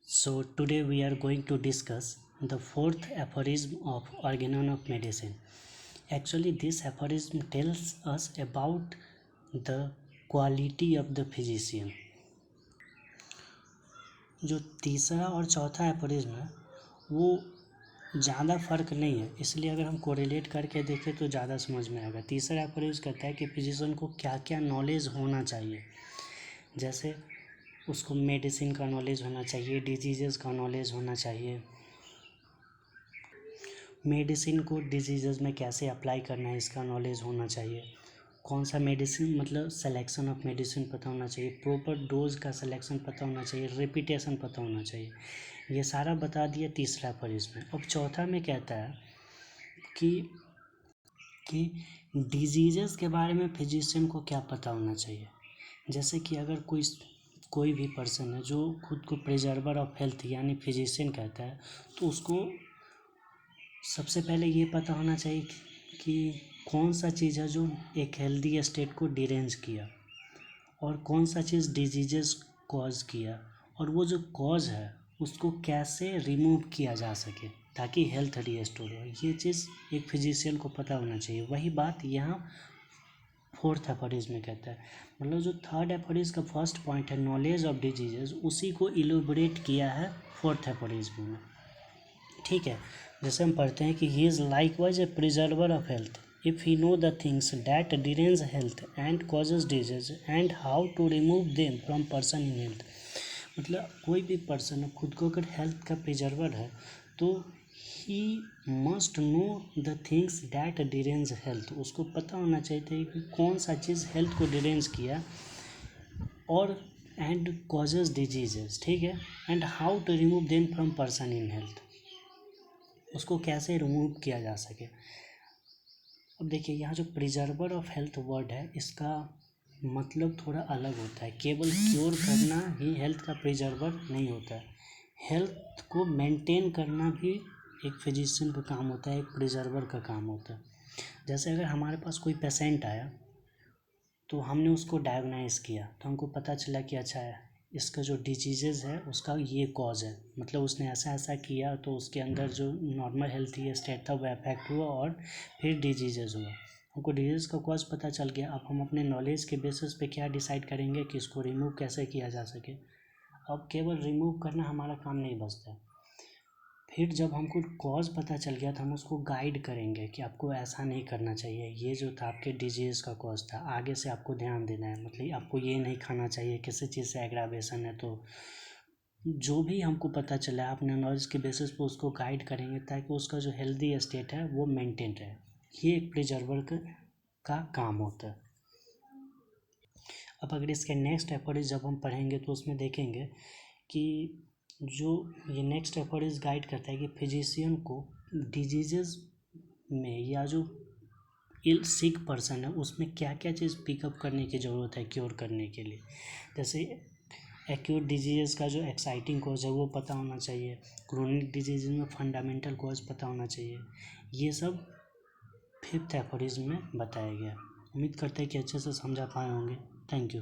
So today we are going to discuss the fourth aphorism of Organon of Medicine. Actually, this aphorism tells us about the quality of the physician. जो तीसरा और चौथा aphorism है वो ज़्यादा फ़र्क नहीं है, इसलिए अगर हम कोरिलेट करके देखें तो ज़्यादा समझ में आएगा। तीसरा एफोरिज्म कहता है कि फिजिशियन को क्या क्या नॉलेज होना चाहिए, जैसे उसको मेडिसिन का नॉलेज होना चाहिए, डिजीज़ का नॉलेज होना चाहिए, मेडिसिन को डिजीज़ में कैसे अप्लाई करना है इसका नॉलेज होना चाहिए, कौन सा मेडिसिन मतलब सिलेक्शन ऑफ मेडिसिन पता होना चाहिए, प्रॉपर डोज का सिलेक्शन पता होना चाहिए, रिपीटेशन पता होना चाहिए। ये सारा बता दिया तीसरा एफोरिज्म में। अब चौथा में कहता है कि डिजीज़ के बारे में फिजिशियन को क्या पता होना चाहिए। जैसे कि अगर कोई भी पर्सन है जो खुद को प्रिजर्वर ऑफ हेल्थ यानी फिजिशियन कहता है, तो उसको सबसे पहले ये पता होना चाहिए कि कौन सा चीज़ है जो एक हेल्दी स्टेट को डिरेंज किया और कौन सा चीज़ डिजीजेस कॉज किया, और वो जो कॉज है उसको कैसे रिमूव किया जा सके ताकि हेल्थ रिस्टोर हो। ये चीज़ एक फिजिशियन को पता होना चाहिए। वही बात यहाँ फोर्थ एफोरिज्म में कहता है। मतलब जो थर्ड एफोरिज्म का फर्स्ट पॉइंट है नॉलेज ऑफ डिजीजेस, उसी को इलोबरेट किया है फोर्थ एफोरिज्म में। ठीक है, जैसे हम पढ़ते हैं कि he is likewise a preserver of health if he know the things that derange health and causes disease and how to remove them from person in health. मतलब कोई भी पर्सन खुद को अगर हेल्थ का प्रिजर्वर है तो he must know the things that derange health. उसको पता होना चाहिए कि कौन सा चीज़ हेल्थ को डिरेंज किया और एंड कॉजेज डिजीजेस, ठीक है, and how to remove them from person in health, उसको कैसे रिमूव किया जा सके। अब देखिए यहाँ जो प्रिजर्वर ऑफ हेल्थ वर्ड है इसका मतलब थोड़ा अलग होता है। केवल क्योर करना ही हेल्थ का प्रिजर्वर नहीं होता है, हेल्थ को मेंटेन करना भी एक फिजिशियन का काम होता है, एक प्रिजर्वर का काम होता है। जैसे अगर हमारे पास कोई पेशेंट आया तो हमने उसको डायग्नाइज किया तो हमको पता चला कि अच्छा है इसका जो डिजीज़ है उसका ये कॉज है, मतलब उसने ऐसा ऐसा किया तो उसके अंदर जो नॉर्मल हेल्थी स्टेट था वो अफेक्ट हुआ और फिर डिजीज़ हुआ। हमको डिजीज़ का कॉज पता चल गया। अब हम अपने नॉलेज के बेसिस पे क्या डिसाइड करेंगे कि इसको रिमूव कैसे किया जा सके। अब केवल रिमूव करना हमारा काम नहीं बचता है, फिर जब हमको कॉज पता चल गया तो हम उसको गाइड करेंगे कि आपको ऐसा नहीं करना चाहिए, ये जो था आपके डिजीज़ का कॉज था, आगे से आपको ध्यान देना है, मतलब आपको ये नहीं खाना चाहिए, किसी चीज़ से एग्रावेशन है। तो जो भी हमको पता चला अपने नॉलेज के बेसिस पे उसको गाइड करेंगे ताकि उसका जो हेल्दी स्टेट है वो मेंटेन रहे। ये एक प्रिजर्वर का काम होता है। अब अगर इसके नेक्स्ट एफोरिज्म जब हम पढ़ेंगे तो उसमें देखेंगे कि जो ये नेक्स्ट एफोरिज्म गाइड करता है कि फिजिशियन को डिजीज़ में या जो सिक पर्सन है उसमें क्या क्या चीज़ पिकअप करने की ज़रूरत है क्योर करने के लिए। जैसे एक्यूट डिजीज़ का जो एक्साइटिंग कॉज है वो पता होना चाहिए, क्रोनिक डिजीज़ में फंडामेंटल कॉज पता होना चाहिए। ये सब फिफ्थ एफोरिज्म में बताया गया। उम्मीद करते हैं कि अच्छे से समझा पाए होंगे। Thank you.